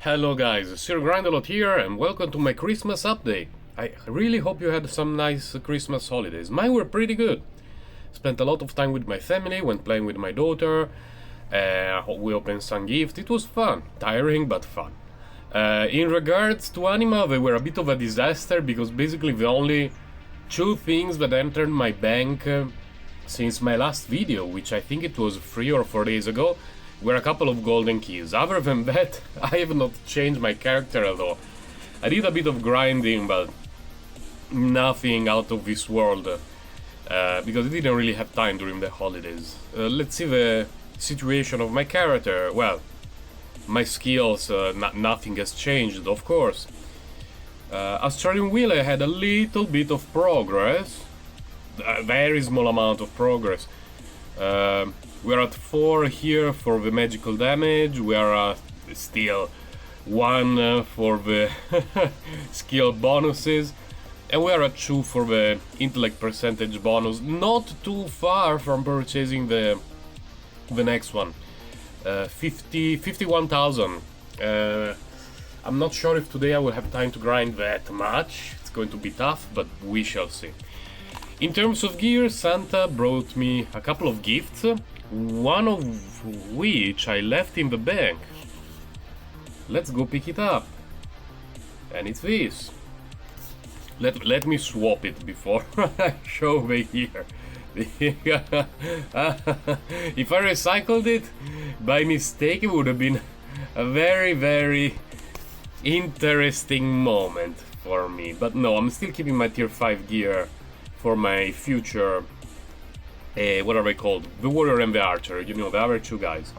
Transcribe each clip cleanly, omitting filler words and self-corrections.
Hello guys, Sir Grindelot here and welcome to my Christmas update. I really hope you had some nice Christmas holidays. Mine were pretty good. Spent a lot of time with my family, went playing with my daughter, we opened some gifts. It was fun, tiring but fun. In regards to AnimA, they were a bit of a disaster because basically the only two things that entered my bank since my last video, which I think it was 3 or 4 days ago, were a couple of golden keys. Other than that, I have not changed my character at all. I did a bit of grinding, but nothing out of this world, because I didn't really have time during the holidays. Let's see the situation of my character. Well, my skills, nothing has changed, of course. Australian Wheel, I had a little bit of progress, a very small amount of progress. We're at 4 here for the magical damage, we are still 1 for the skill bonuses, and we are at 2 for the intellect percentage bonus, not too far from purchasing the next one. 51,000. I'm not sure if today I will have time to grind that much, it's going to be tough, but we shall see. In terms of gear, Santa brought me a couple of gifts, one of which I left in the bank. Let's go pick it up. And it's this. Let me swap it before I show the gear. If I recycled it by mistake, it would have been a very interesting moment for me. But no, I'm still keeping my tier 5 gear for my future, what are they called? The warrior and the archer, you know, the other 2 guys.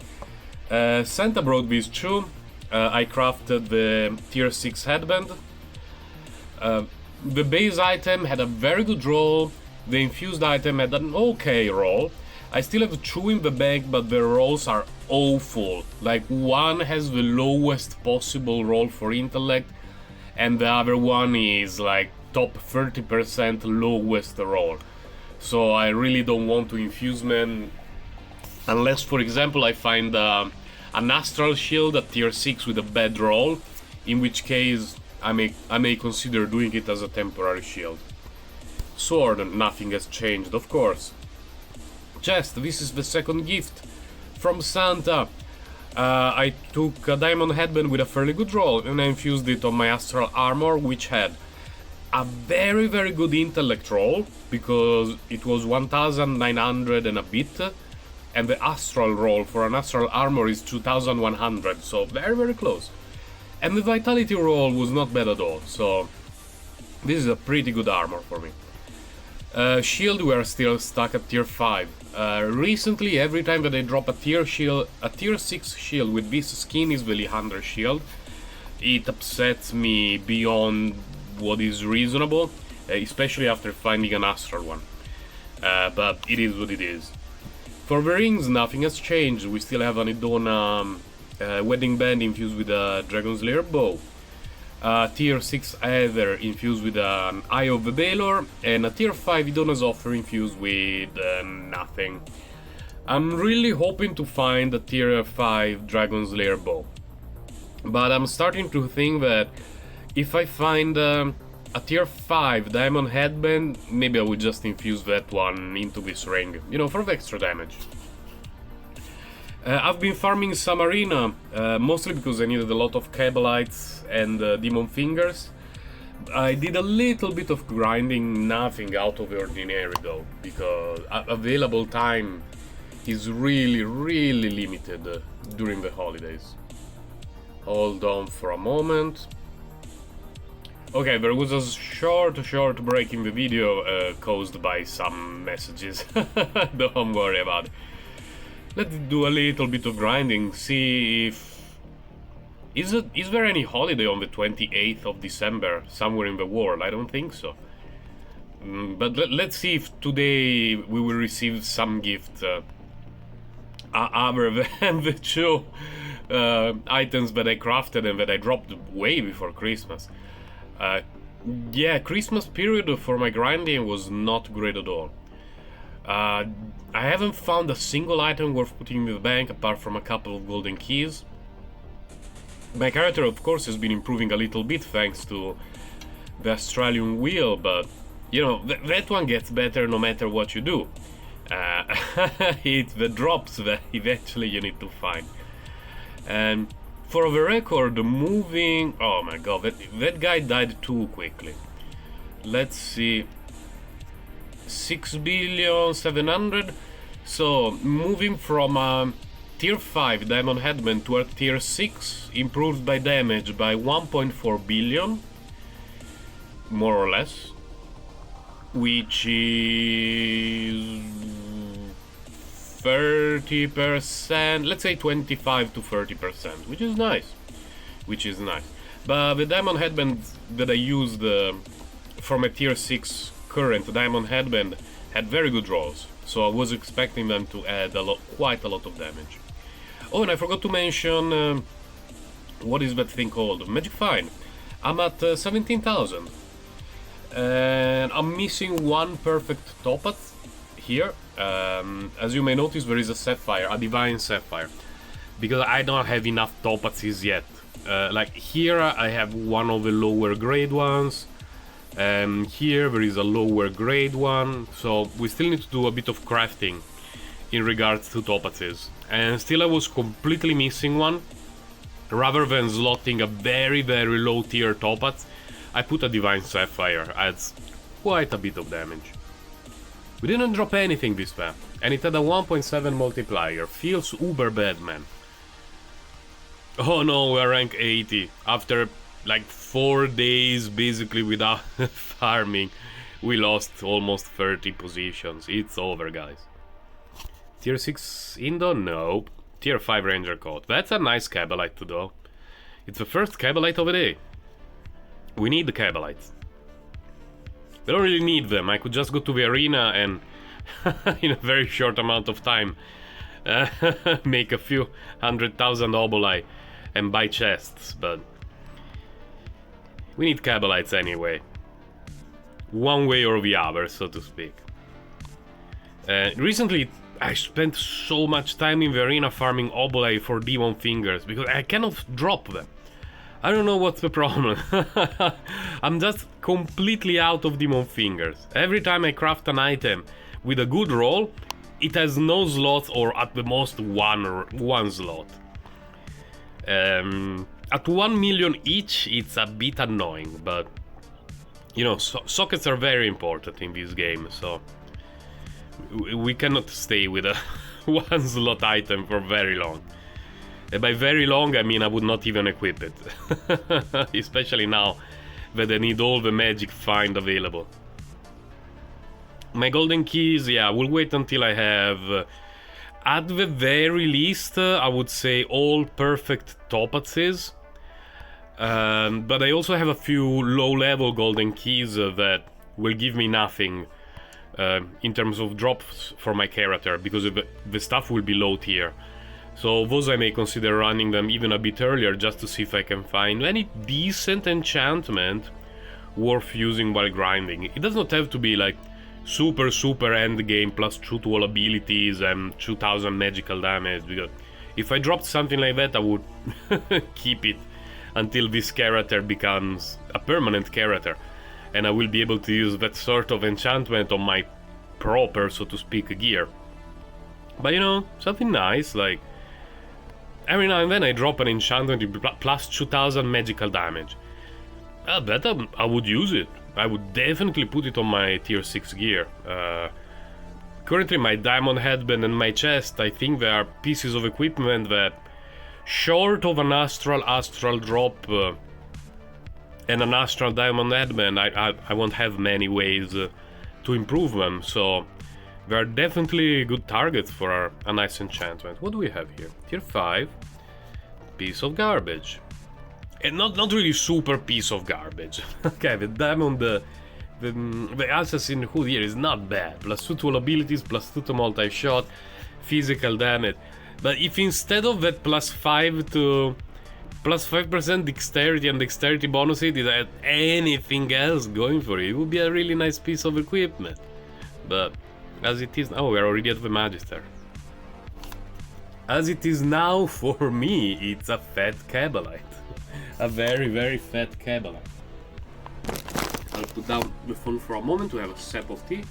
Santa brought these 2. I crafted the tier 6 headband. The base item had a very good roll, the infused item had an okay roll. I still have 2 in the bank, but the rolls are awful. Like, one has the lowest possible roll for intellect, and the other one is like top 30% lowest roll. So I really don't want to infuse them unless, for example, I find an astral shield at tier 6 with a bad roll, in which case I may consider doing it as a temporary shield. Sword, nothing has changed, of course. Chest, this is the second gift from Santa. I took a diamond headband with a fairly good roll and I infused it on my astral armor, which had a very good intellect roll, because it was 1900 and a bit, and the astral roll for an astral armor is 2100, so very close. And the vitality roll was not bad at all, so this is a pretty good armor for me. Shield, we are still stuck at tier 5. Recently, every time that I drop a tier 6 shield with this skin is the Lihander shield, it upsets me beyond what is reasonable, especially after finding an astral one. But it is what it is. For the rings, nothing has changed. We still have an Idona wedding band infused with a Dragon Slayer bow, tier 6 Aether infused with an Eye of the Baylor, and a tier 5 Idona's Offer infused with nothing. I'm really hoping to find a tier 5 Dragon Slayer bow, but I'm starting to think that if I find a tier 5 diamond headband, maybe I would just infuse that one into this ring, you know, for the extra damage. I've been farming some arena, mostly because I needed a lot of Cabalites and Demon Fingers. I did a little bit of grinding, nothing out of the ordinary though, because available time is really limited during the holidays. Hold on for a moment. Okay, there was a short break in the video caused by some messages. Don't worry about it. Let's do a little bit of grinding, see if... Is there any holiday on the 28th of December somewhere in the world? I don't think so. But let's see if today we will receive some gift other than the 2 items that I crafted and that I dropped way before Christmas. Yeah, Christmas period for my grinding was not great at all. I haven't found a single item worth putting in the bank apart from a couple of golden keys. My character, of course, has been improving a little bit thanks to the Australian wheel, but you know, that one gets better no matter what you do. It's the drops that eventually you need to find. And for the record, moving... Oh my god, that guy died too quickly. Let's see... 6,700,000. So, moving from tier 5 Diamond Headband to a tier 6, improved by damage by 1.4 billion. More or less. Which is... 30%, let's say 25 to 30%, which is nice. But the Diamond Headband that I used from a tier 6 current Diamond Headband had very good rolls, so I was expecting them to add quite a lot of damage. Oh, and I forgot to mention, what is that thing called? Magic Find. I'm at 17,000. And I'm missing one perfect topaz here. As you may notice, there is a sapphire, a divine sapphire, because I don't have enough topazes yet. Like here I have one of the lower grade ones, and here there is a lower grade one, so we still need to do a bit of crafting in regards to topazes. And still I was completely missing one. Rather than slotting a very low tier topaz, I put a divine sapphire, adds quite a bit of damage. We didn't drop anything this map, and it had a 1.7 multiplier. Feels uber bad, man. Oh no, we're rank 80. After like 4 days basically without farming, we lost almost 30 positions. It's over, guys. Tier 6 Indo? Nope. Tier 5 Ranger Coat. That's a nice Cabalite to do. It's the first Cabalite of the day. We need the Cabalites. We don't really need them. I could just go to the arena and in a very short amount of time make a few 100,000 oboli and buy chests, but we need Cabalites anyway. One way or the other, so to speak. Recently I spent so much time in the arena farming oboli for Demon Fingers because I cannot drop them. I don't know what's the problem. I'm just completely out of Demon Fingers. Every time I craft an item with a good roll, it has no slots or at the most one slot. At 1 million each, it's a bit annoying, but you know, sockets are very important in this game, so we cannot stay with a one slot item for very long. And by very long, I mean I would not even equip it. Especially now that I need all the magic find available. My golden keys, yeah, we'll wait until I have, at the very least, I would say all perfect topazes. But I also have a few low-level golden keys that will give me nothing in terms of drops for my character, because the stuff will be low tier. So those I may consider running them even a bit earlier just to see if I can find any decent enchantment worth using while grinding. It does not have to be like super end game plus 2 to all abilities and 2000 magical damage, because if I dropped something like that I would keep it until this character becomes a permanent character and I will be able to use that sort of enchantment on my proper, so to speak, gear. But you know, something nice, like every now and then I drop an enchantment plus 2000 magical damage. That I would use it. I would definitely put it on my tier 6 gear. Currently my diamond headband and my chest, I think they are pieces of equipment that, short of an astral drop and an astral diamond headband, I won't have many ways to improve them, so they are definitely good targets for a nice enchantment. What do we have here? Tier 5, piece of garbage. And not really super piece of garbage. Okay, the diamond, the assassin hood here is not bad. Plus 2 to all abilities, plus 2 to multi-shot, physical damage. But if instead of that plus 5% dexterity and dexterity bonus it had anything else going for it, it would be a really nice piece of equipment. But as it is now, we're already at the Magister. As it is now, for me, it's a fat Cabalite. A very, very fat cabinet. I'll put down the phone for a moment to have a sip of tea.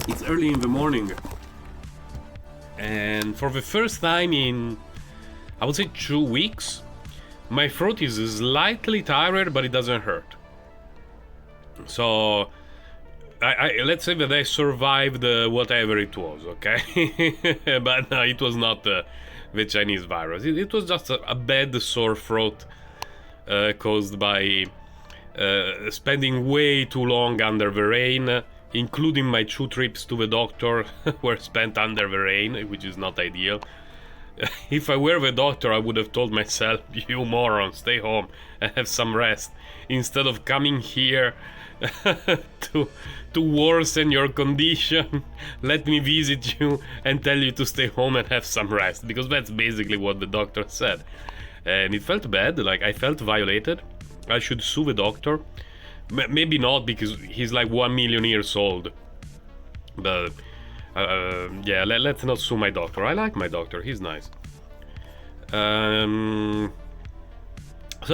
It's early in the morning. And for the first time in, I would say 2 weeks, my throat is slightly tired, but it doesn't hurt. So, let's say that I survived whatever it was, okay? But no, it was not the Chinese virus. It was just a bad sore throat caused by spending way too long under the rain, including my 2 trips to the doctor were spent under the rain, which is not ideal. If I were the doctor, I would have told myself, you moron, stay home and have some rest, instead of coming here to worsen your condition. Let me visit you and tell you to stay home and have some rest, because that's basically what the doctor said. And it felt bad, like I felt violated. I should sue the doctor. Maybe not, because he's like 1 million years old. But yeah, let's not sue my doctor. I like my doctor, he's nice. So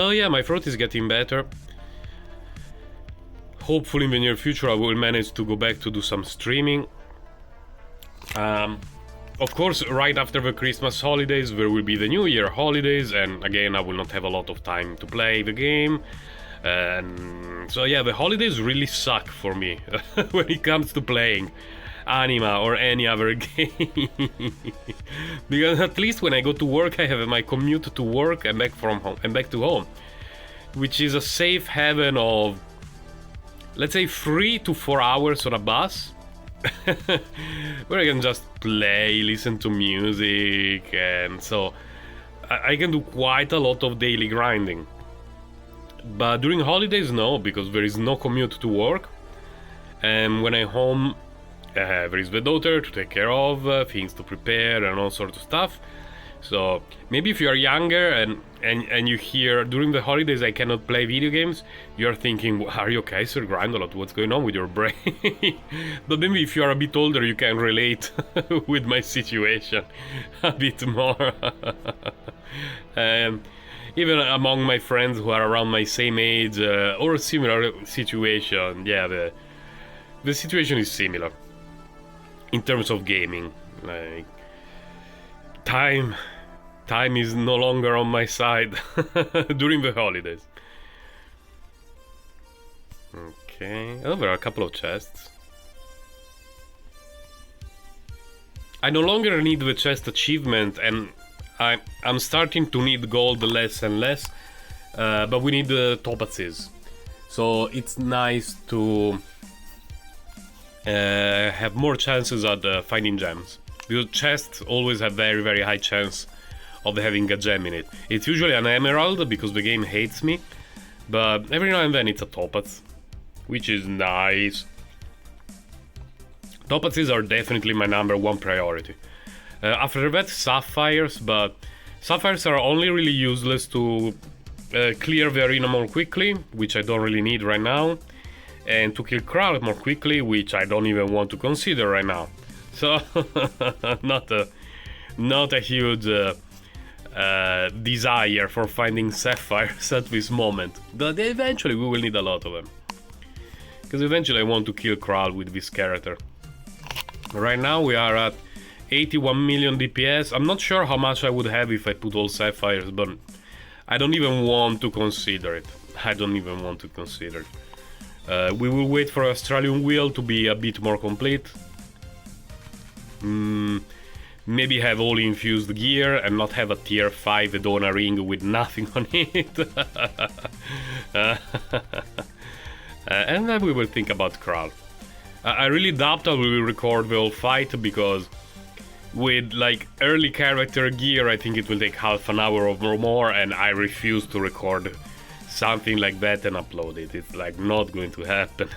yeah, my throat is getting better. Hopefully in the near future I will manage to go back to do some streaming. Of course, right after the Christmas holidays there will be the New Year holidays, and again I will not have a lot of time to play the game. And so yeah, the holidays really suck for me when it comes to playing AnimA or any other game. Because at least when I go to work I have my commute to work and back from home and back to home, which is a safe haven of, let's say, 3 to 4 hours on a bus where I can just play, listen to music, and so I can do quite a lot of daily grinding. But during holidays, no, because there is no commute to work, and when I'm home there is the daughter to take care of, things to prepare and all sorts of stuff. So maybe if you are younger and you hear during the holidays I cannot play video games, you're thinking, are you okay, Sir Grind a lot? What's going on with your brain? But maybe if you are a bit older you can relate with my situation a bit more. Even among my friends who are around my same age or similar situation, yeah, the situation is similar in terms of gaming. Like, time is no longer on my side during the holidays. Okay, oh, there are a couple of chests. I no longer need the chest achievement, and I'm starting to need gold less and less, but we need the topazes. So it's nice to have more chances at finding gems. Because chests always have very, very high chance of having a gem in it. It's usually an emerald because the game hates me, but every now and then it's a topaz, which is nice. Topazes are definitely my #1 priority. After that, sapphires, but sapphires are only really useless to clear the arena more quickly, which I don't really need right now, and to kill crowd more quickly, which I don't even want to consider right now. So not a huge desire for finding sapphires at this moment, but eventually we will need a lot of them, because eventually I want to kill Kral with this character. Right now we are at 81 million DPS. I'm not sure how much I would have if I put all sapphires, but I don't even want to consider it. I don't even want to consider it. We will wait for Australian Wheel to be a bit more complete. Maybe have all infused gear and not have a tier 5 Edona ring with nothing on it. And then we will think about Kral. I really doubt that we will record the whole fight, because with like early character gear I think it will take half an hour or more, and I refuse to record something like that and upload it. It's like not going to happen.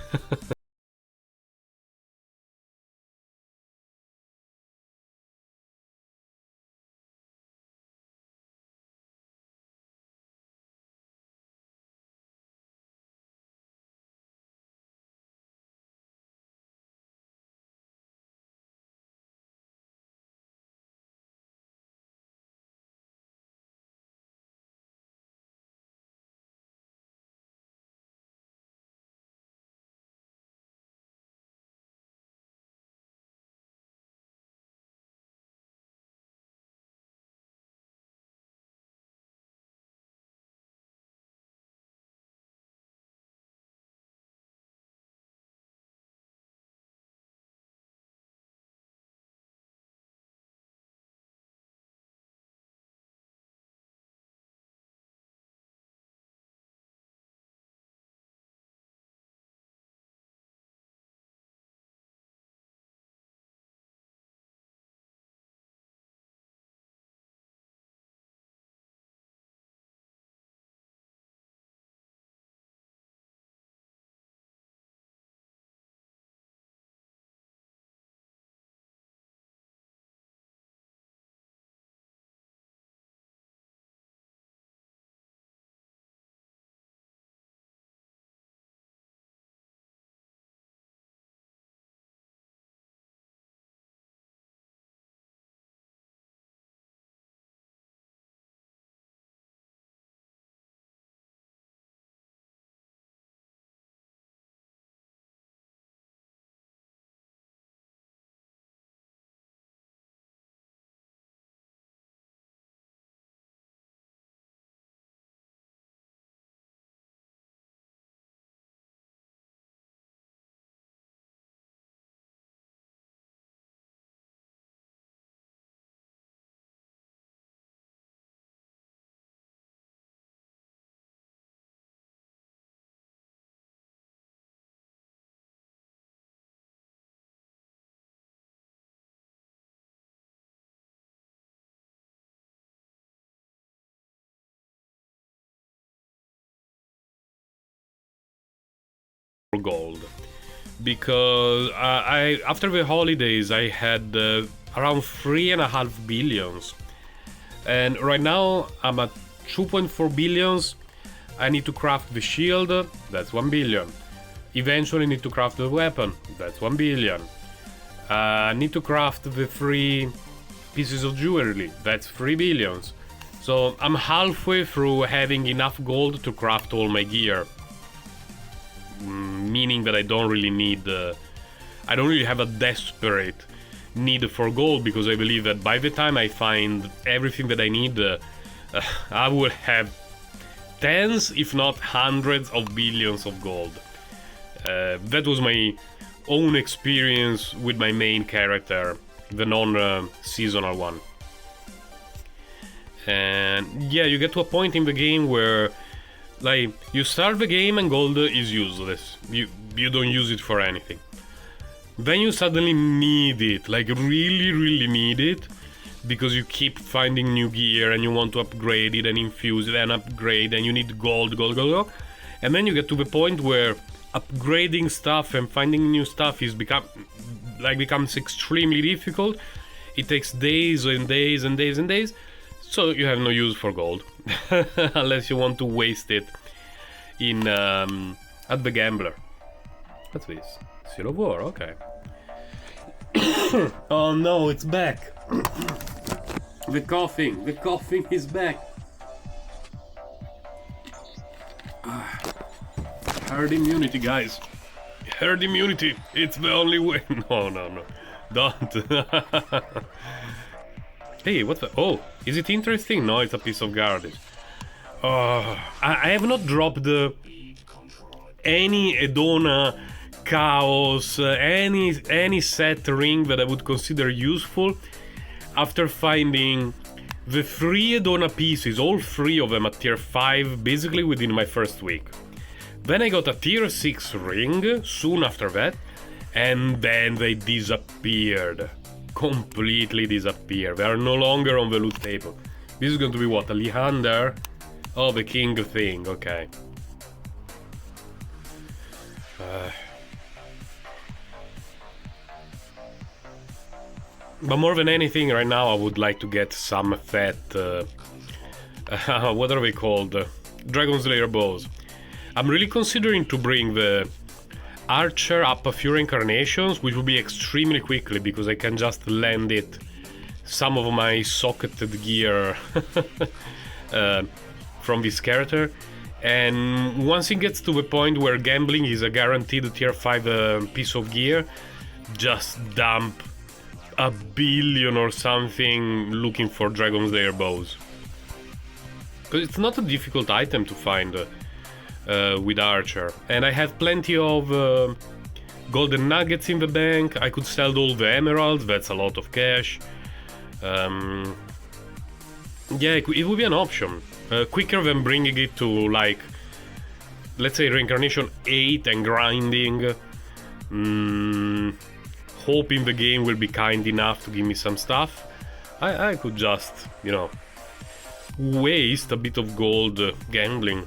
gold. Because I after the holidays I had around 3.5 billions. And right now I'm at 2.4 billions. I need to craft the shield, that's 1 billion. Eventually need to craft the weapon, that's 1 billion. I need to craft the 3 pieces of jewelry, that's 3 billions. So I'm halfway through having enough gold to craft all my gear. Meaning that I don't really need... I don't really have a desperate need for gold, because I believe that by the time I find everything that I need, I will have tens, if not hundreds of billions of gold. That was my own experience with my main character, the non-seasonal one. And yeah, you get to a point in the game where, like, you start the game and gold is useless. You don't use it for anything. Then you suddenly need it, like really need it, because you keep finding new gear and you want to upgrade it and infuse it and upgrade, and you need gold. And then you get to the point where upgrading stuff and finding new stuff becomes extremely difficult. It takes days and days, so you have no use for gold unless you want to waste it in at the gambler. What's this? Seal of War, okay. Oh no, it's back. The coughing is back. Herd immunity, guys. Herd immunity, it's the only way. No, don't. Hey, what the... Oh, is it interesting? No, it's a piece of garbage. I have not dropped any Edona Chaos, any set ring that I would consider useful after finding the 3 Edona pieces, all 3 of them at tier 5, basically within my first week. Then I got a tier 6 ring soon after that, and then they disappeared. Completely disappeared. They are no longer on the loot table. This is going to be what? A Leander? Oh, the king thing, okay. But more than anything, right now I would like to get some fat... what are they called? Dragon Slayer bows. I'm really considering to bring the Archer up a few incarnations, which will be extremely quickly, because I can just land it some of my socketed gear from this character. And once it gets to the point where gambling is a guaranteed tier 5 piece of gear, just dump 1 billion or something looking for Dragon Slayer bows. Because it's not a difficult item to find with Archer. And I have plenty of golden nuggets in the bank. I could sell all the emeralds, that's a lot of cash. Yeah, it would be an option. Quicker than bringing it to, like, let's say reincarnation 8 and grinding. Hoping the game will be kind enough to give me some stuff. I could just, you know, waste a bit of gold gambling.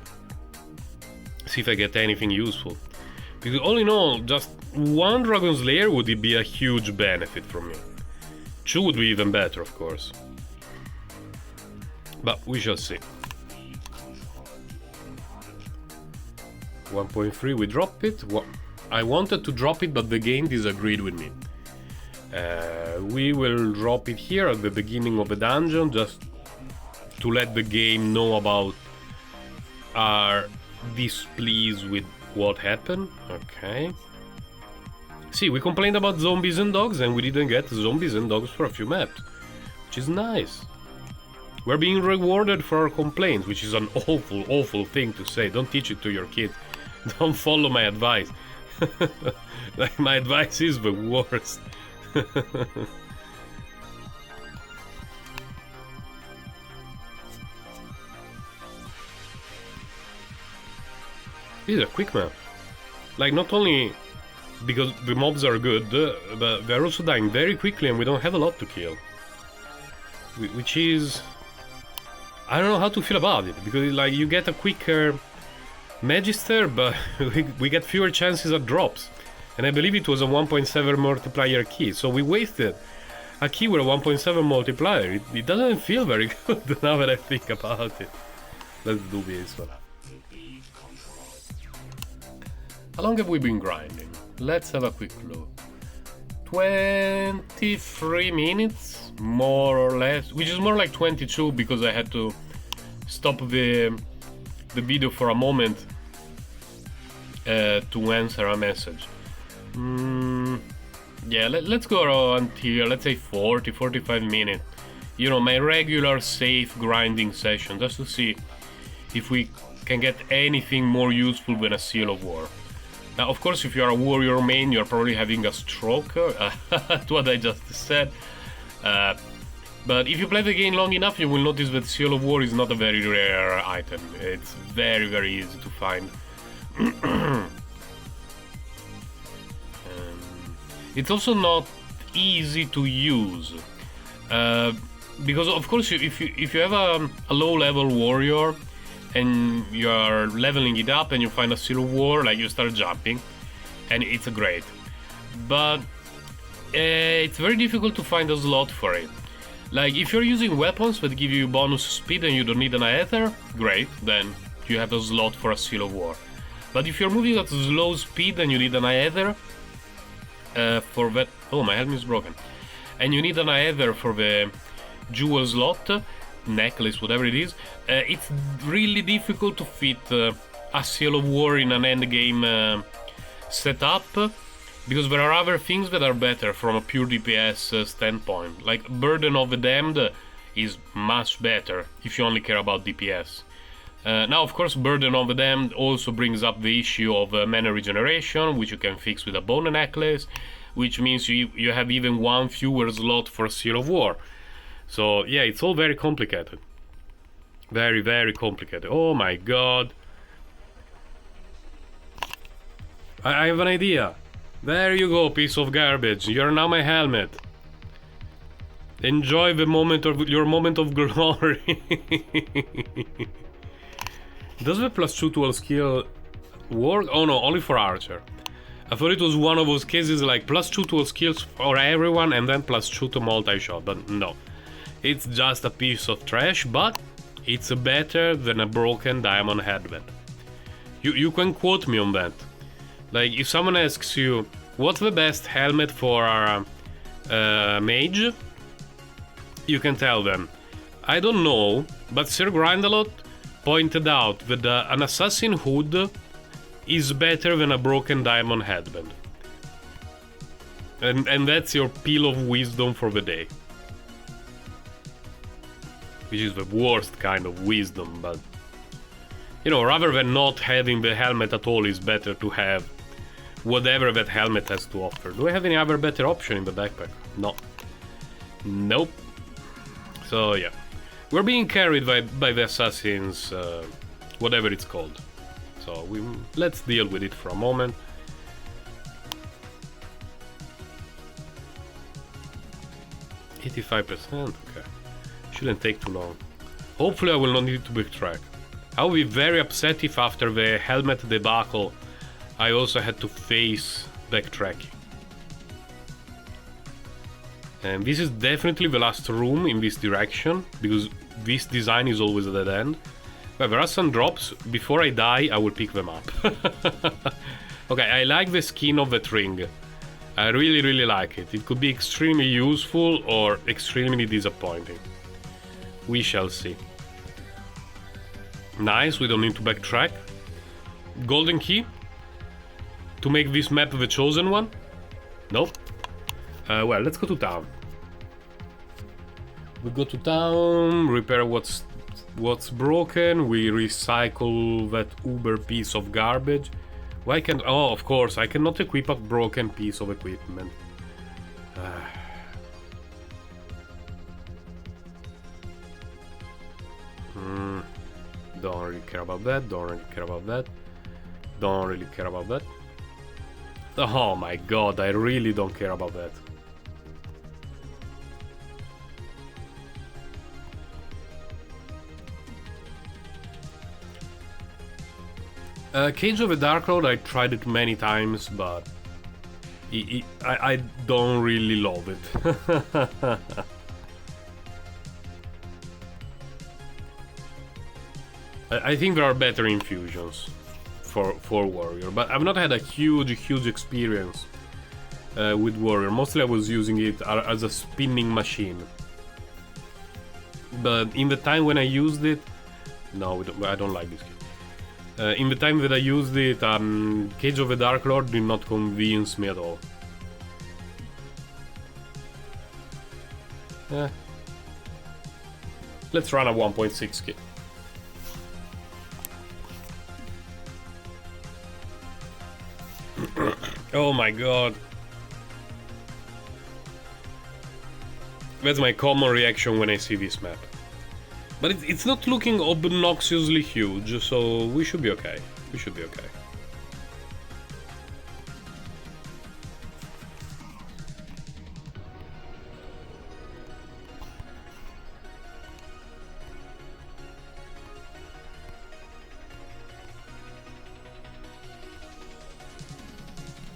See if I get anything useful. Because all in all, just 1 Dragon Slayer would be a huge benefit for me. 2 would be even better, of course. But we shall see. 1.3, we drop it. I wanted to drop it, but the game disagreed with me. We will drop it here at the beginning of the dungeon, just to let the game know about our displeased with what happened. Okay. See, we complained about zombies and dogs, and we didn't get zombies and dogs for a few maps, which is nice. We're being rewarded for our complaints, which is an awful thing to say. Don't teach it to your kids. Don't follow my advice. Like, my advice is the worst. This is a quick map. Like, not only because the mobs are good, but they're also dying very quickly and we don't have a lot to kill. Which is... I don't know how to feel about it, because like you get a quicker Magister, but we get fewer chances at drops. And I believe it was a 1.7 multiplier key, so we wasted a key with a 1.7 multiplier. It doesn't feel very good now that I think about it. Let's do this one. How long have we been grinding? Let's have a quick look. 23 minutes, more or less, which is more like 22 because I had to stop the video for a moment to answer a message. Yeah, let's go until, let's say, 45 minutes. You know, my regular safe grinding session, just to see if we can get anything more useful than a Seal of War. Now, of course, if you are a warrior main, you're probably having a stroke to what I just said. But if you play the game long enough, you will notice that Seal of War is not a very rare item. It's very, very easy to find. It's also not easy to use. Because, of course, if you have a low-level warrior, and you are leveling it up and you find a Seal of War, like you start jumping, and it's great. But it's very difficult to find a slot for it. Like, if you're using weapons that give you bonus speed and you don't need an Aether, great, then you have a slot for a Seal of War. But if you're moving at slow speed and you need an Aether for that... Oh, my helmet is broken. And you need an Aether for the jewel slot, necklace, whatever it is, it's really difficult to fit a Seal of War in an endgame setup, because there are other things that are better from a pure DPS standpoint. Like Burden of the Damned is much better if you only care about DPS. Now, of course, Burden of the Damned also brings up the issue of mana regeneration, which you can fix with a bone necklace, which means you have even one fewer slot for Seal of War. So, yeah, it's all very complicated. Very, very complicated. Oh my god. I have an idea. There you go, piece of garbage. You're now my helmet. Enjoy the moment of your moment of glory. Does the +2 to all skill work? Oh no, only for Archer. I thought it was one of those cases like +2 to all skills for everyone and then +2 to multi-shot, but no. It's just a piece of trash, but it's better than a broken diamond headband. You can quote me on that. Like, if someone asks you, what's the best helmet for a mage? You can tell them, I don't know, but Sir Grindalot pointed out that an assassin hood is better than a broken diamond headband. And that's your peel of wisdom for the day. Which is the worst kind of wisdom, but... You know, rather than not having the helmet at all, is better to have whatever that helmet has to offer. Do I have any other better option in the backpack? No. Nope. So, yeah. We're being carried by the assassins, whatever it's called. So, let's deal with it for a moment. %, okay. Shouldn't take too long. Hopefully I will not need to backtrack. I will be very upset if after the helmet debacle I also had to face backtracking. And this is definitely the last room in this direction, because this design is always a dead end. But there are some drops. Before I die, I will pick them up. Okay, I like the skin of that ring. I really, really like it. It could be extremely useful or extremely disappointing. We shall see. Nice, we don't need to backtrack. Golden key? To make this map the chosen one? Nope. Well, let's go to town. We go to town, repair what's broken, we recycle that uber piece of garbage. Why can't... Oh, of course, I cannot equip a broken piece of equipment. Don't really care about that, don't really care about that. Don't really care about that. Oh my god, I really don't care about that. Cage of the Dark Lord, I tried it many times, but I don't really love it. I think there are better infusions for Warrior, but I've not had a huge experience with Warrior. Mostly I was using it as a spinning machine. But in the time when I used it, no, I don't like this game. In the time that I used it, Cage of the Dark Lord did not convince me at all. Let's run a 1.6k. Oh my god. That's my common reaction when I see this map. But it's not looking obnoxiously huge, so we should be okay. We should be okay.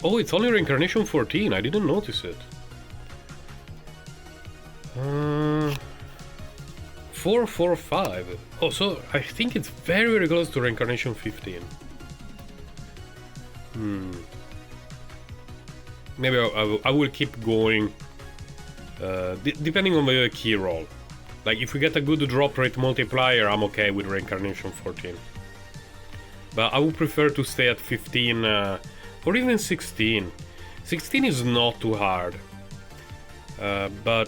Oh, it's only Reincarnation 14, I didn't notice it. 445. Oh, so I think it's very close to Reincarnation 15. Maybe I will keep going, depending on the key roll. Like, if we get a good drop rate multiplier, I'm okay with Reincarnation 14. But I would prefer to stay at 15, or even 16. 16 is not too hard. But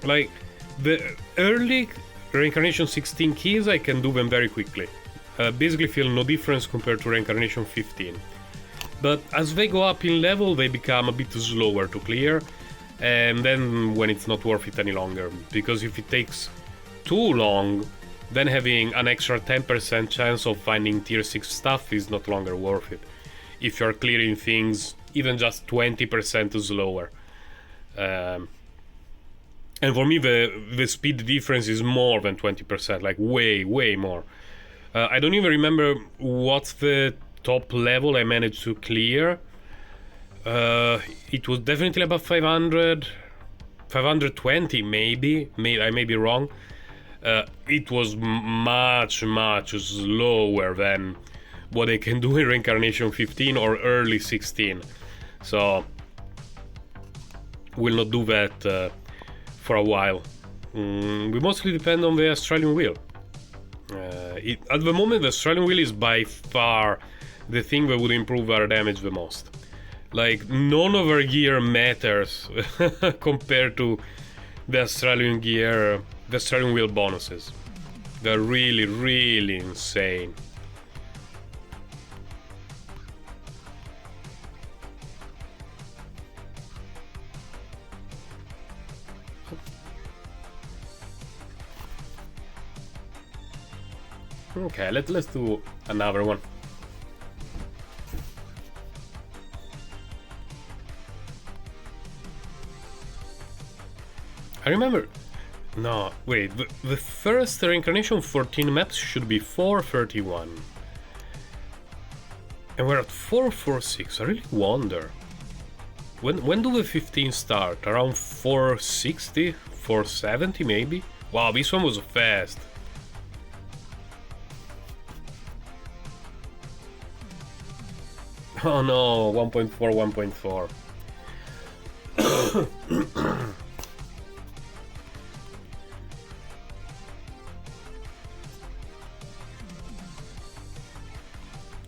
like the early Reincarnation 16 keys, I can do them very quickly. Basically feel no difference compared to Reincarnation 15. But as they go up in level, they become a bit slower to clear, and then when it's not worth it any longer, because if it takes too long, then having an extra 10% chance of finding tier 6 stuff is not longer worth it. If you're clearing things even just 20% slower. And for me the speed difference is more than 20%, like way more. I don't even remember what's the top level I managed to clear. It was definitely above 500, 520 maybe, I may be wrong. It was much slower than what I can do in Reincarnation 15 or early 16. So we'll not do that for a while. We mostly depend on the Australian wheel. At the moment, the Australian wheel is by far the thing that would improve our damage the most. Like, none of our gear matters compared to the Australian gear, the Australian wheel bonuses. They're really insane. Okay, let's do another one. I remember... No, wait, the first Reincarnation 14 maps should be 431. And we're at 446, I really wonder. When do the 15 start? Around 460? 470 maybe? Wow, this one was fast. Oh no, 1.4, 1.4.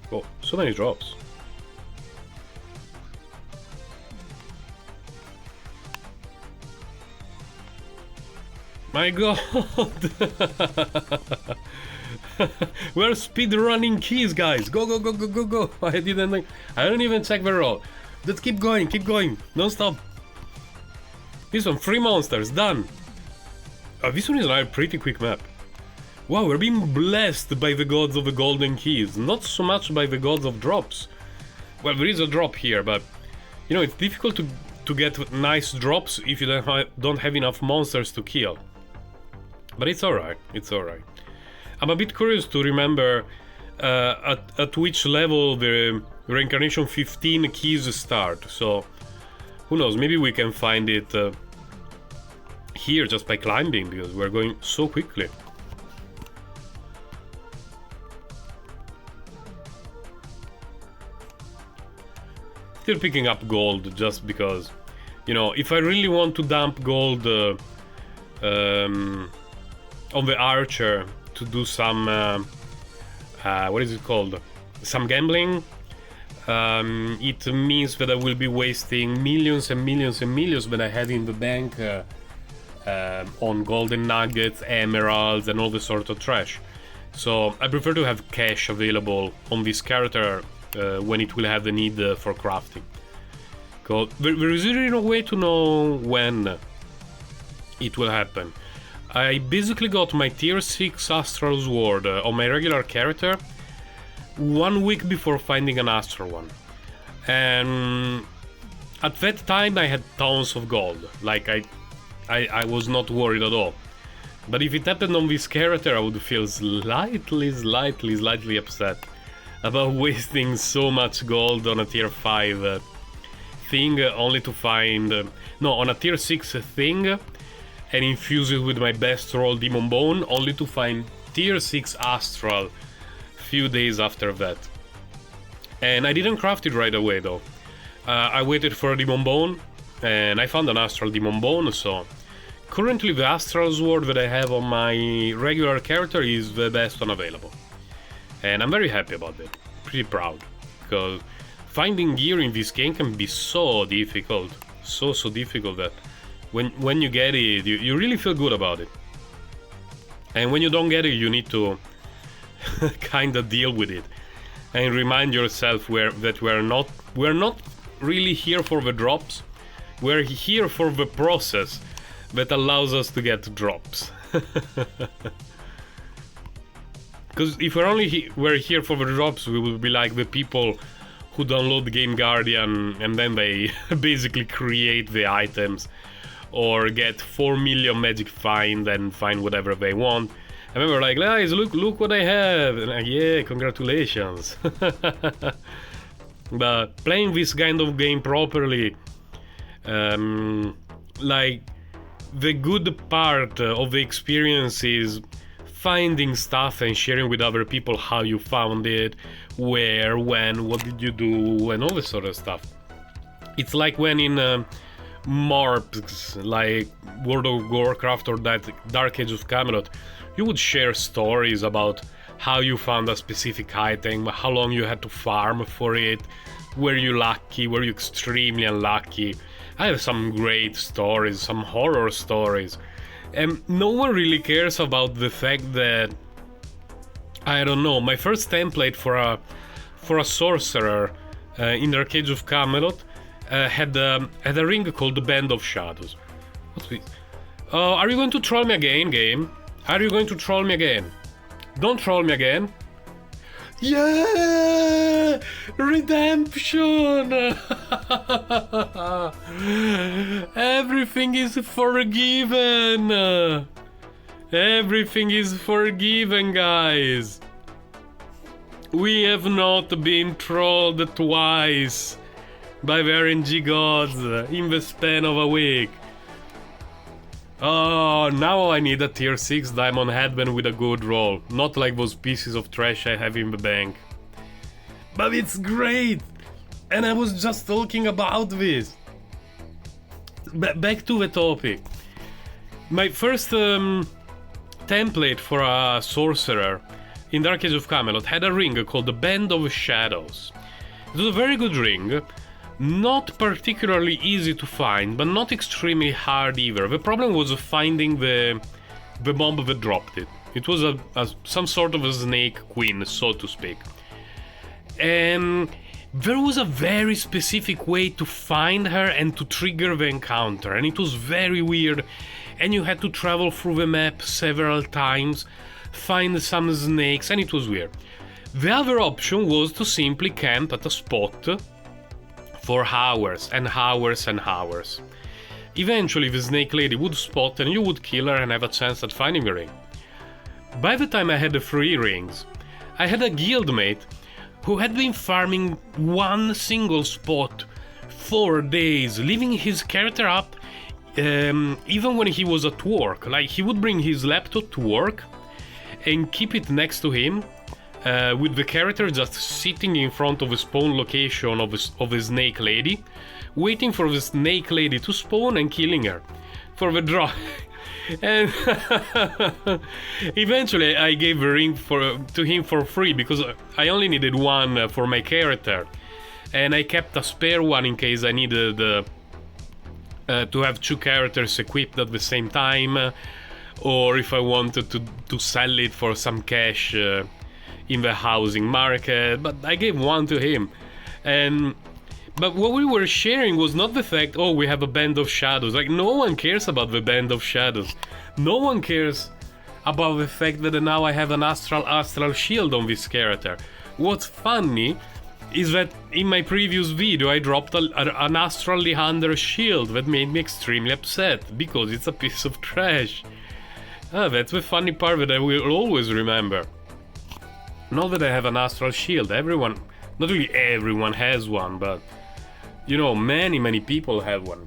Oh, so many drops. My god! We're speedrunning keys, guys! Go! I don't even check the roll. Just keep going, don't stop. This one, 3 monsters, done! This one is a pretty quick map. Wow, we're being blessed by the gods of the golden keys, not so much by the gods of drops. Well, there is a drop here, but you know, it's difficult to get nice drops if you don't have enough monsters to kill. But it's alright, it's alright. I'm a bit curious to remember at which level the reincarnation 15 keys start. So who knows, maybe we can find it here just by climbing, because we're going so quickly. Still picking up gold just because, you know, if I really want to dump gold on the archer to do some what is it called, some gambling, it means that I will be wasting millions and millions and millions that I have in the bank on golden nuggets, emeralds, and all this sort of trash. So I prefer to have cash available on this character when it will have the need for crafting. Because there is really no way to know when it will happen. I basically got my tier 6 astral sword on my regular character 1 week before finding an astral one. And at that time I had tons of gold. Like I was not worried at all. But if it happened on this character, I would feel slightly upset about wasting so much gold on a tier 5 thing only to find... no, on a tier 6 thing and infuse it with my best roll Demon Bone only to find tier 6 Astral few days after that. And I didn't craft it right away though. I waited for a Demon Bone and I found an Astral Demon Bone, so currently the Astral Sword that I have on my regular character is the best one available. And I'm very happy about it, pretty proud, because finding gear in this game can be so difficult, so difficult that when you get it, you really feel good about it. And when you don't get it, you need to kinda deal with it and remind yourself that we're not really here for the drops, we're here for the process that allows us to get drops. Because if we're here for the drops, we will be like the people who download Game Guardian and then they basically create the items or get 4 million magic find and find whatever they want. And then we're like, guys, look what I have. And yeah, congratulations. But playing this kind of game properly, like, the good part of the experience is finding stuff and sharing with other people how you found it, where, when, what did you do, and all this sort of stuff. It's like when in MARPs, like World of Warcraft or that Dark Age of Camelot, you would share stories about how you found a specific item, how long you had to farm for it, were you lucky, were you extremely unlucky. I have some great stories, some horror stories. And no one really cares about the fact that, I don't know, my first template for a sorcerer in the Arcade of Camelot had a ring called the Band of Shadows. What's this? Are you going to troll me again, game? Are you going to troll me again? Don't troll me again. Yeah! Redemption! Everything is forgiven! Everything is forgiven, guys! We have not been trolled twice by the RNG gods in the span of a week. Oh, now I need a tier 6 diamond headband with a good roll, not like those pieces of trash I have in the bank. But it's great! And I was just talking about this. Back to the topic. My first template for a sorcerer in Dark Age of Camelot had a ring called the Band of Shadows. It was a very good ring. Not particularly easy to find, but not extremely hard either. The problem was finding the mob that dropped it. It was some sort of a snake queen, so to speak. And there was a very specific way to find her and to trigger the encounter, and it was very weird. And you had to travel through the map several times, find some snakes, and it was weird. The other option was to simply camp at a spot for hours and hours and hours. Eventually the snake lady would spot and you would kill her and have a chance at finding the ring. By the time I had the 3 rings, I had a guildmate who had been farming one single spot for days, leaving his character up even when he was at work. Like, he would bring his laptop to work and keep it next to him, with the character just sitting in front of a spawn location of a snake lady, waiting for the snake lady to spawn and killing her for the draw. And eventually I gave the ring to him for free, because I only needed one for my character, and I kept a spare one in case I needed to have two characters equipped at the same time, or if I wanted to sell it for some cash in the housing market. But I gave one to him. But what we were sharing was not the fact, oh, we have a band of shadows. Like, no one cares about the band of shadows. No one cares about the fact that now I have an astral shield on this character. What's funny is that in my previous video I dropped an astral Leander shield that made me extremely upset, because it's a piece of trash. That's the funny part that I will always remember. Not that I have an astral shield, everyone, not really everyone has one, but you know, many people have one.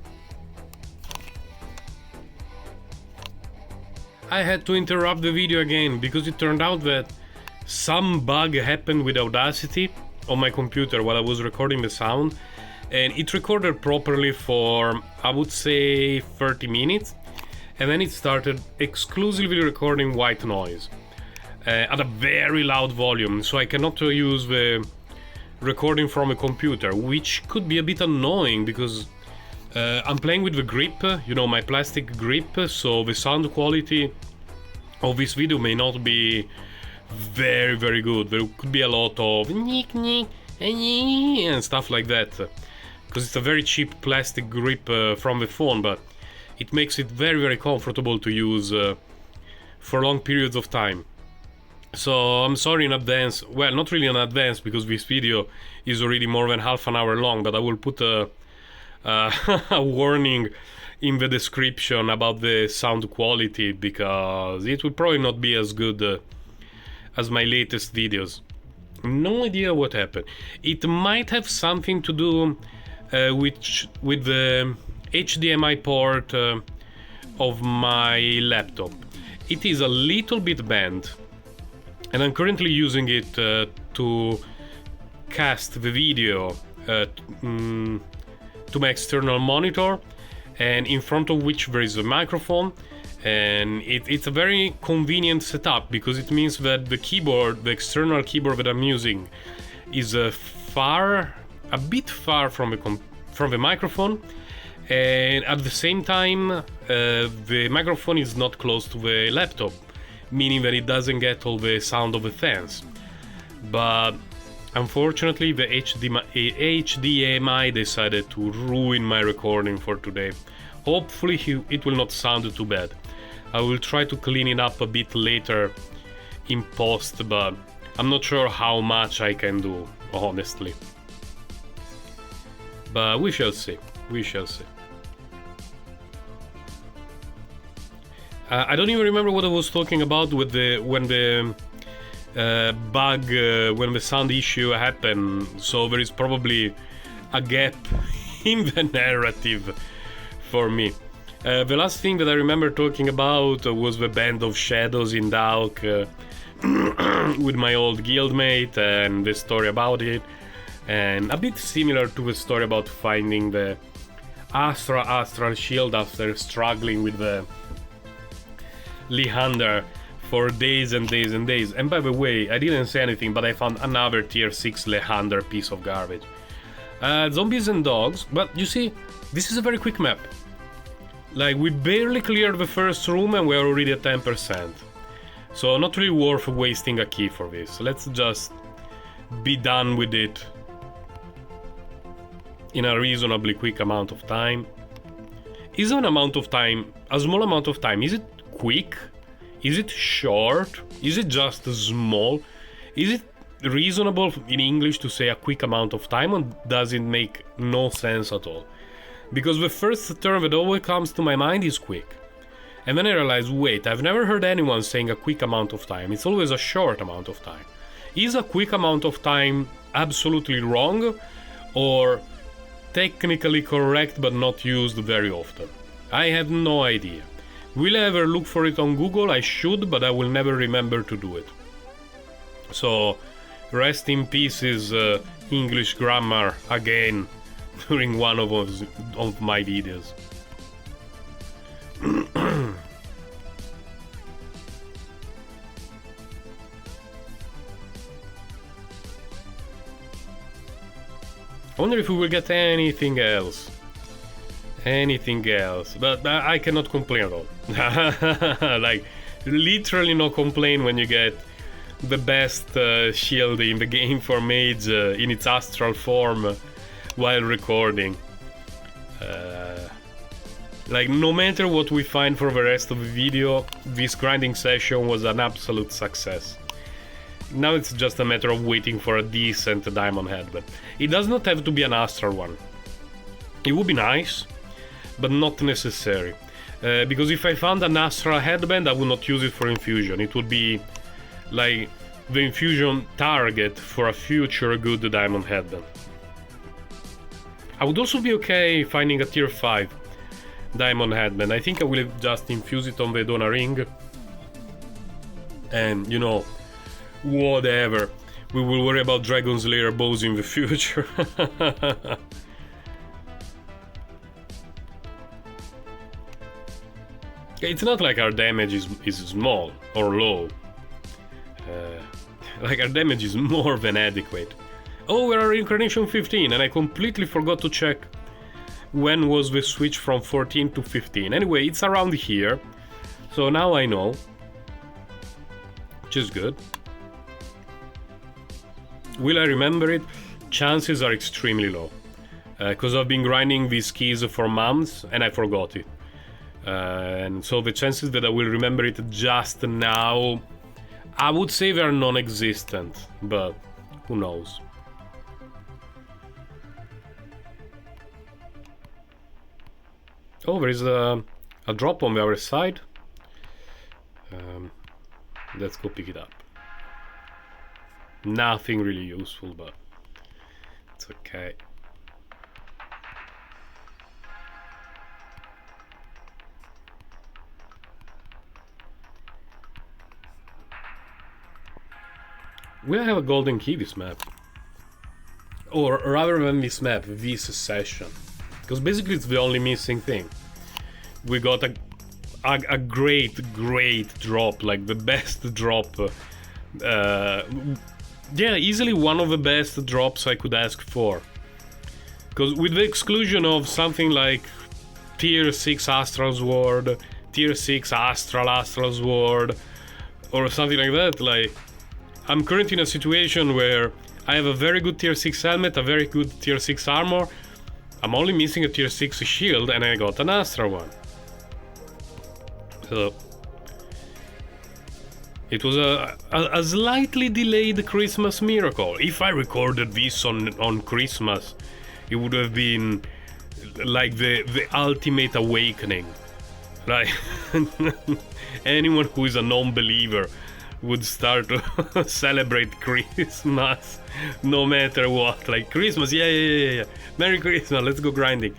I had to interrupt the video again because it turned out that some bug happened with Audacity on my computer while I was recording the sound, and it recorded properly for, I would say, 30 minutes, and then it started exclusively recording white noise at a very loud volume, so I cannot use the recording from a computer, which could be a bit annoying because I'm playing with the grip, you know, my plastic grip, so the sound quality of this video may not be very good. There could be a lot of and stuff like that, because it's a very cheap plastic grip from the phone, but it makes it very comfortable to use for long periods of time. So I'm sorry in advance. Well, not really in advance, because this video is already more than half an hour long, but I will put a warning in the description about the sound quality, because it will probably not be as good as my latest videos. No idea what happened. It might have something to do with the HDMI port of my laptop. It is a little bit bent, and I'm currently using it to cast the video to my external monitor, and in front of which there is a microphone, and it's a very convenient setup, because it means that the keyboard, the external keyboard that I'm using, is a bit far from the microphone, and at the same time the microphone is not close to the laptop, meaning that it doesn't get all the sound of the fans. But unfortunately the HDMI decided to ruin my recording for today. Hopefully it will not sound too bad. I will try to clean it up a bit later in post, but I'm not sure how much I can do, honestly. But we shall see. We shall see. I don't even remember what I was talking about with when the sound issue happened, so there is probably a gap in the narrative for me. The last thing that I remember talking about was the band of shadows in Dalk with my old guildmate, and the story about it, and a bit similar to the story about finding the astral shield after struggling with the Leander for days and days and days. And by the way, I didn't say anything, but I found another tier 6 Leander piece of garbage. Zombies and dogs, but you see, this is a very quick map. Like, we barely cleared the first room and we're already at 10%. So not really worth wasting a key for this. Let's just be done with it in a reasonably quick amount of time. Is an amount of time, a small amount of time, is it quick? Is it short? Is it just small? Is it reasonable in English to say a quick amount of time, or does it make no sense at all? Because the first term that always comes to my mind is quick. And then I realize, wait, I've never heard anyone saying a quick amount of time. It's always a short amount of time. Is a quick amount of time absolutely wrong, or technically correct but not used very often? I have no idea. Will I ever look for it on Google? I should, but I will never remember to do it. So, rest in pieces, English grammar again during one of my videos. I wonder if we will get anything else. But I cannot complain at all. Like, literally no complain when you get the best shield in the game for mage in its astral form while recording. Like, no matter what we find for the rest of the video, this grinding session was an absolute success. Now it's just a matter of waiting for a decent diamond headband. It does not have to be an astral one. It would be nice, but not necessary. Because if I found an astral headband, I would not use it for infusion. It would be like the infusion target for a future good diamond headband. I would also be okay finding a tier 5 diamond headband. I think I will just infuse it on the Dona ring. And, you know, whatever. We will worry about Dragon Slayer bows in the future. It's not like our damage is small or low. Like, our damage is more than adequate. Oh, we're in Incarnation 15, and I completely forgot to check when was the switch from 14 to 15. Anyway, it's around here, so now I know, which is good. Will I remember it? Chances are extremely low, because I've been grinding these keys for months and I forgot it. And so the chances that I will remember it just now, I would say they're non-existent, but who knows. Oh, there is a drop on the other side. Let's go pick it up. Nothing really useful, but it's okay. Will I have a golden key this map? Or rather than this map, this session. Because basically it's the only missing thing. We got a great drop, like the best drop. Yeah, easily one of the best drops I could ask for. Because with the exclusion of something like tier 6 Astral Sword, tier 6 Astral Sword, or something like that, like, I'm currently in a situation where I have a very good tier 6 helmet, a very good tier 6 armor. I'm only missing a tier 6 shield, and I got an Astral one. So it was a slightly delayed Christmas miracle. If I recorded this on Christmas, it would have been like the ultimate awakening. Like, anyone who is a non-believer would start to celebrate Christmas no matter what. Like, Christmas, yeah. Merry Christmas, let's go grinding.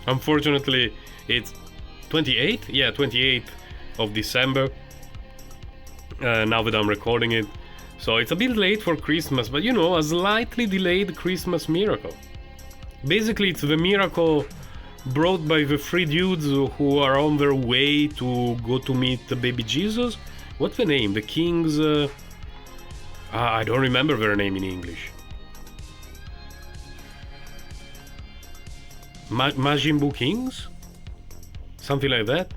Unfortunately, it's 28th? Yeah, 28th of December. Now that I'm recording it. So it's a bit late for Christmas, but you know, a slightly delayed Christmas miracle. Basically, it's the miracle brought by the three dudes who are on their way to go to meet the baby Jesus. What's the name? The kings... I don't remember their name in English. Majin Buu Kings? Something like that?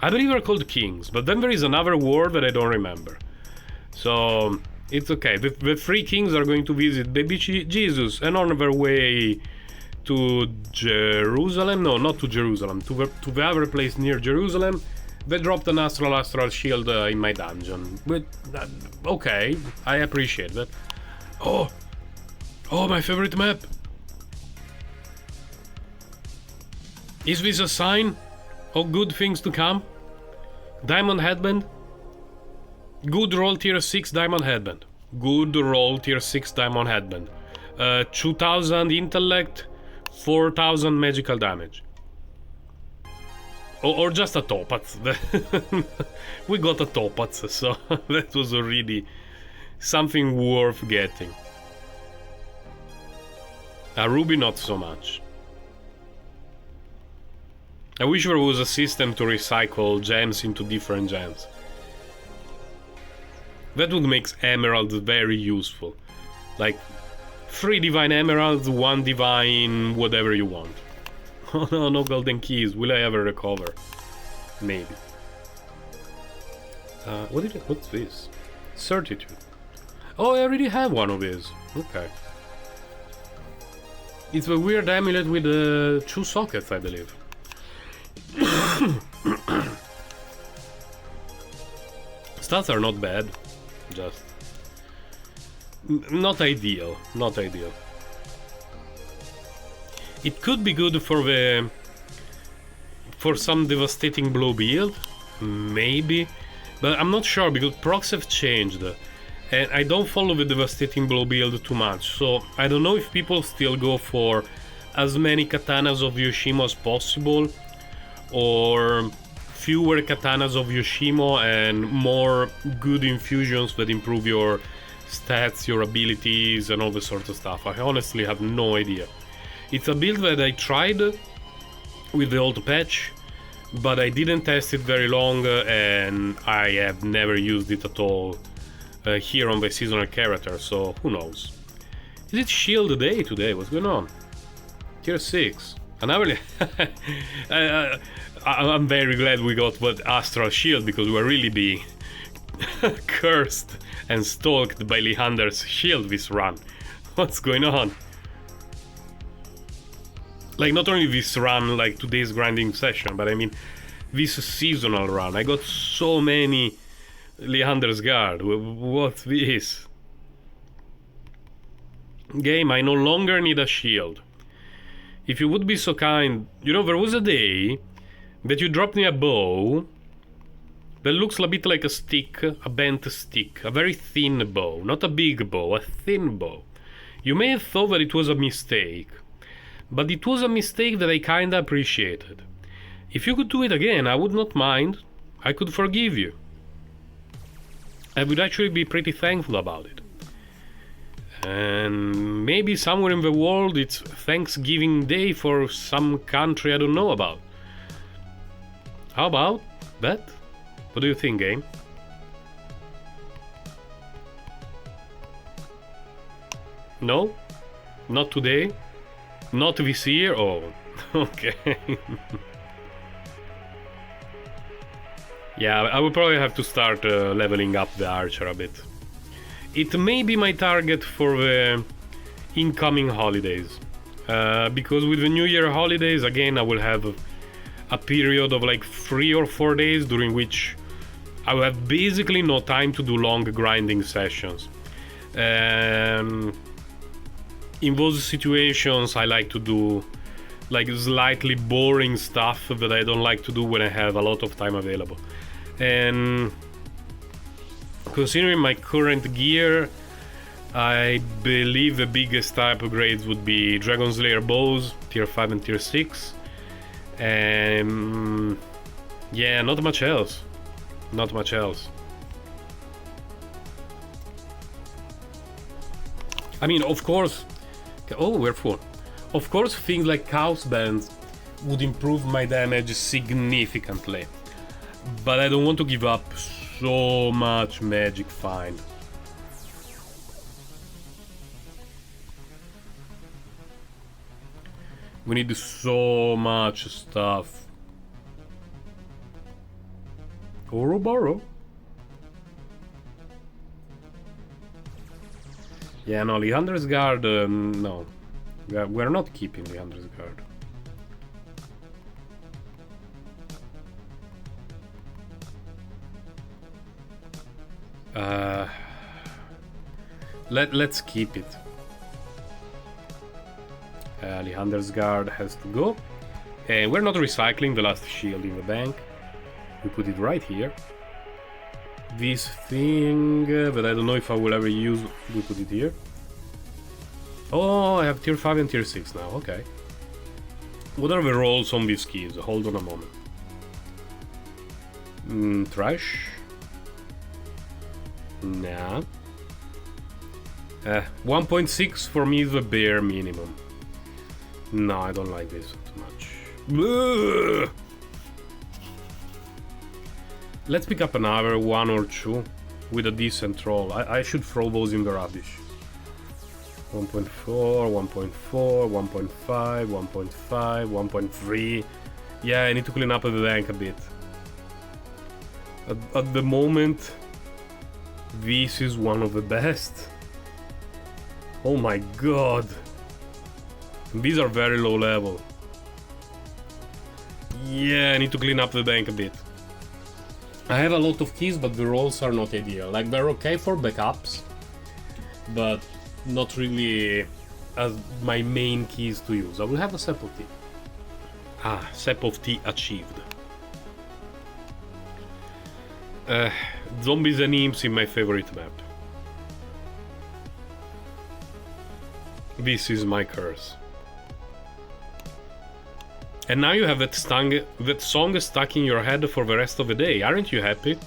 I believe they're called kings, but then there is another word that I don't remember. So, it's okay. The three kings are going to visit baby Jesus, and on their way to Jerusalem? No, not to Jerusalem. To the other place near Jerusalem, they dropped an astral shield in my dungeon. But, okay, I appreciate that. Oh, my favorite map. Is this a sign of good things to come? Diamond headband? Good roll tier 6 diamond headband. Good roll tier 6 diamond headband. 2000 intellect, 4000 magical damage. Or just a topaz. We got a topaz, so that was already something worth getting. A ruby, not so much. I wish there was a system to recycle gems into different gems. That would make emeralds very useful. Like 3 divine emeralds, 1 divine whatever you want. Oh no, no golden keys. Will I ever recover? Maybe. What's this? Certitude. Oh, I already have one of these. Okay. It's a weird amulet with 2 sockets, I believe. Stats are not bad. Just... not ideal. Not ideal. It could be good for some devastating blow build, maybe, but I'm not sure because procs have changed, and I don't follow the devastating blow build too much, so I don't know if people still go for as many katanas of Yoshimo as possible, or fewer katanas of Yoshimo and more good infusions that improve your stats, your abilities, and all this sort of stuff. I honestly have no idea. It's a build that I tried with the old patch, but I didn't test it very long, and I have never used it at all here on the seasonal character, so who knows. Is it shield day today? What's going on? Tier 6. Another... I'm very glad we got what Astral Shield, because we were really being cursed and stalked by Leander's shield this run. What's going on? Like, not only this run, like today's grinding session, but I mean this seasonal run. I got so many Leander's Guard. What's this? Game, I no longer need a shield. If you would be so kind... You know, there was a day that you dropped me a bow that looks a bit like a stick, a bent stick, a very thin bow. Not a big bow, a thin bow. You may have thought that it was a mistake, but it was a mistake that I kinda appreciated. If you could do it again, I would not mind. I could forgive you. I would actually be pretty thankful about it. And maybe somewhere in the world it's Thanksgiving Day for some country I don't know about. How about that? What do you think, game? No? Not today? Not this year? Oh, okay. Yeah, I will probably have to start leveling up the archer a bit. It may be my target for the incoming holidays. Because with the New Year holidays, again, I will have a period of like 3 or 4 days during which I will have basically no time to do long grinding sessions. In those situations, I like to do like slightly boring stuff that I don't like to do when I have a lot of time available. And considering my current gear, I believe the biggest type upgrades would be Dragon Slayer bows, tier 5 and tier 6. And yeah, not much else. Not much else. I mean, of course... Oh, we're full. Of course, things like Chaos Bands would improve my damage significantly. But I don't want to give up so much magic find. We need so much stuff. Ouroboros. Yeah, no, Leander's Guard, no. We're not keeping Leander's Guard. Let's keep it. Leander's Guard has to go. And we're not recycling the last shield in the bank. We put it right here. this thing, but I don't know if I will ever use. We put it here. Oh, I have tier 5 and tier 6 now, okay. What are the rolls on these keys? Hold on a moment. Trash? Nah. 1.6 for me is the bare minimum. No, I don't like this too much. Ugh. Let's pick up another 1 or 2 with a decent roll. I should throw those in the rubbish. 1.4, 1.4, 1.5, 1.5, 1.3. Yeah, I need to clean up the bank a bit. At the moment, this is one of the best. Oh my god. These are very low level. Yeah, I need to clean up the bank a bit. I have a lot of keys, but the rolls are not ideal. Like, they're okay for backups, but not really as my main keys to use. I will have a sip of tea. Ah, sip of tea achieved. Zombies and imps in my favorite map. This is my curse. And now you have that song stuck in your head for the rest of the day. Aren't you happy?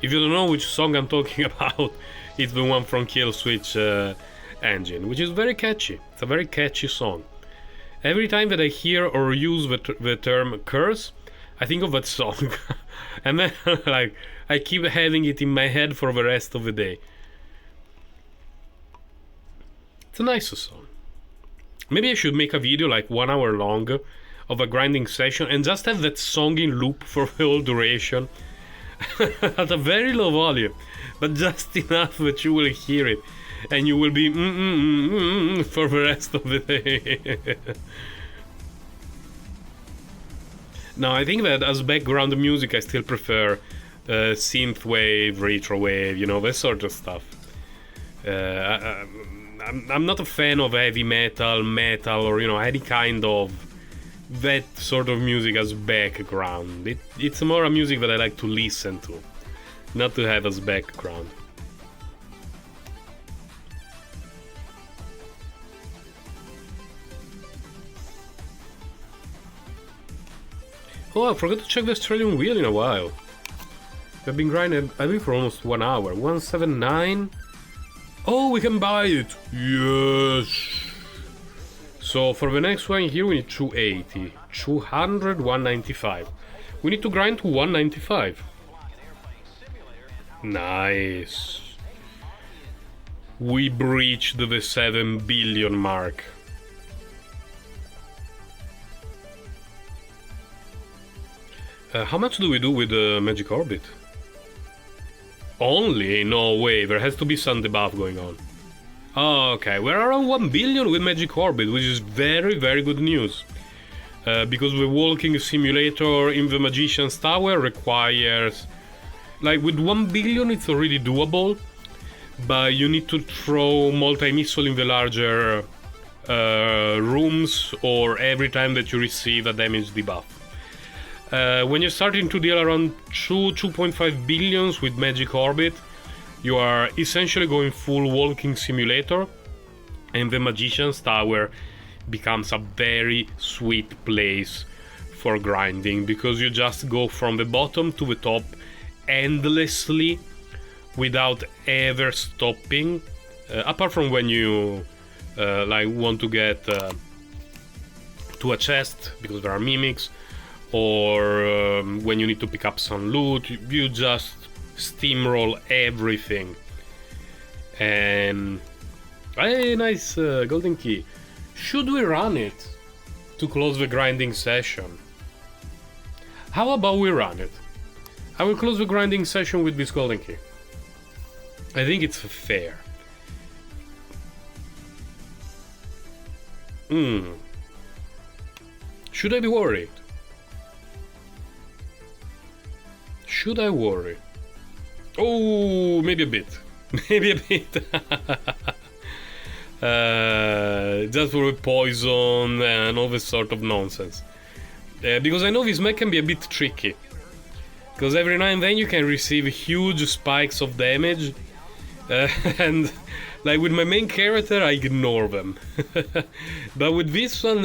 If you don't know which song I'm talking about, it's the one from Kill Switch Engine, which is very catchy. It's a very catchy song. Every time that I hear or use the term curse, I think of that song. And then like I keep having it in my head for the rest of the day. It's a nice song. Maybe I should make a video like 1 hour long of a grinding session and just have that song in loop for the whole duration. At a very low volume, but just enough that you will hear it and you will be for the rest of the day. Now, I think that as background music I still prefer synthwave, retrowave, you know, that sort of stuff. I'm not a fan of heavy metal, or, you know, any kind of that sort of music as background. It's more a music that I like to listen to, not to have as background. Oh, I forgot to check the Australian wheel in a while. I've been grinding, I think, for almost 1 hour. 179. Oh, we can buy it! Yes! So for the next one here we need 280. 200, 195. We need to grind to 195. Nice. We breached the 7 billion mark. How much do we do with the Magic Orbit? Only? No way, there has to be some debuff going on. Oh, okay, we're around 1 billion with Magic Orbit, which is very, very good news. Because the walking simulator in the Magician's Tower requires... Like, with 1 billion it's already doable, but you need to throw multi-missile in the larger rooms, or every time that you receive a damage debuff. When you're starting to deal around 2.5 billions with Magic Orbit, you are essentially going full walking simulator, and the Magician's Tower becomes a very sweet place for grinding, because you just go from the bottom to the top endlessly without ever stopping, apart from when you like want to get to a chest because there are mimics, or when you need to pick up some loot. You just steamroll everything. And hey, nice golden key. Should we run it to close the grinding session? How about we run it? I will close the grinding session with this golden key. I think it's fair. Should I be worried? Should I worry? Oh, maybe a bit. Maybe a bit. Just for poison and all this sort of nonsense. Because I know this mech can be a bit tricky. Because every now and then you can receive huge spikes of damage, and like with my main character I ignore them. But with this one,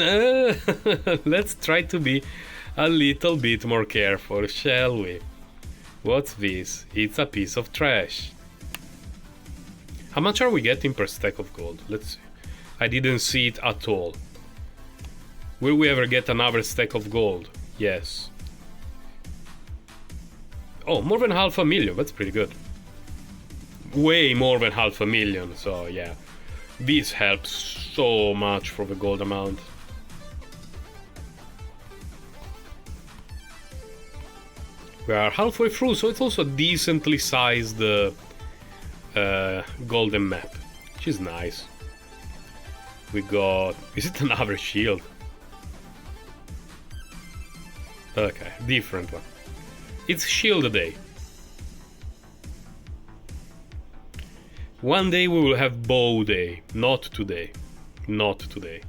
let's try to be a little bit more careful, shall we? What's this? It's a piece of trash. How much are we getting per stack of gold? Let's see. I didn't see it at all. Will we ever get another stack of gold? Yes. Oh, more than 500,000, that's pretty good. Way more than 500,000, so yeah. This helps so much for the gold amount. We are halfway through, so it's also a decently sized golden map, which is nice. We got... is it another shield? Okay, different one. It's shield day. One day we will have bow day. Not today. Not today.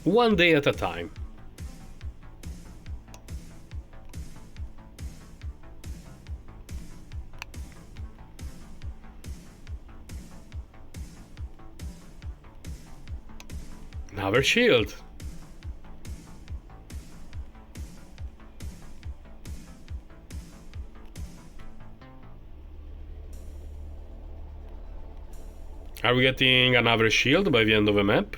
One day at a time. Another shield. Are we getting another shield by the end of the map?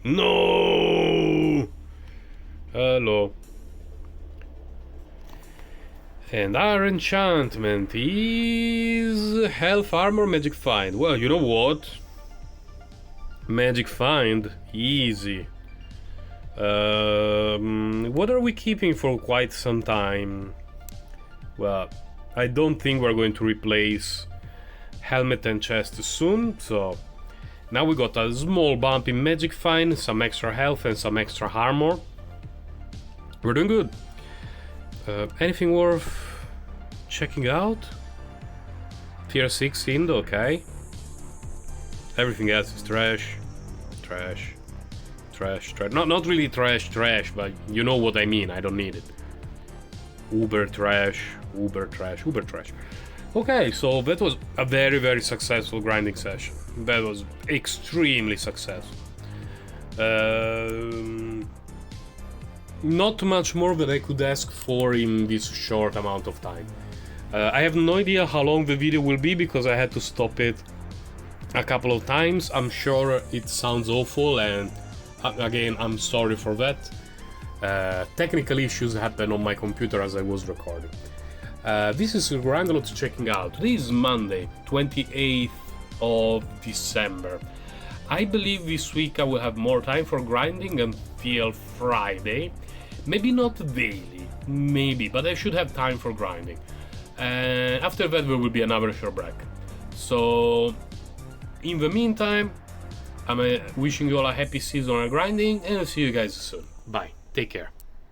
No! Hello. And our enchantment is health, armor, magic find. Well, you know what? Magic find, easy. What are we keeping for quite some time? Well, I don't think we're going to replace helmet and chest soon, so now we got a small bump in magic find, some extra health and some extra armor. We're doing good. Anything worth checking out? Tier 6 Indo, okay. Everything else is trash. Trash. Trash, trash. Not really trash, trash, but you know what I mean. I don't need it. Uber trash, uber trash, uber trash. Okay, so that was a very, very successful grinding session. That was extremely successful. Not much more that I could ask for in this short amount of time. I have no idea how long the video will be because I had to stop it a couple of times. I'm sure it sounds awful, and again, I'm sorry for that. Technical issues happened on my computer as I was recording. This is Grangalot checking out. This is Monday, 28th of December. I believe this week I will have more time for grinding until Friday. Maybe not daily, maybe, but I should have time for grinding. And after that there will be another short break. So, in the meantime, I'm wishing you all a happy season of grinding, and I'll see you guys soon. Bye, take care.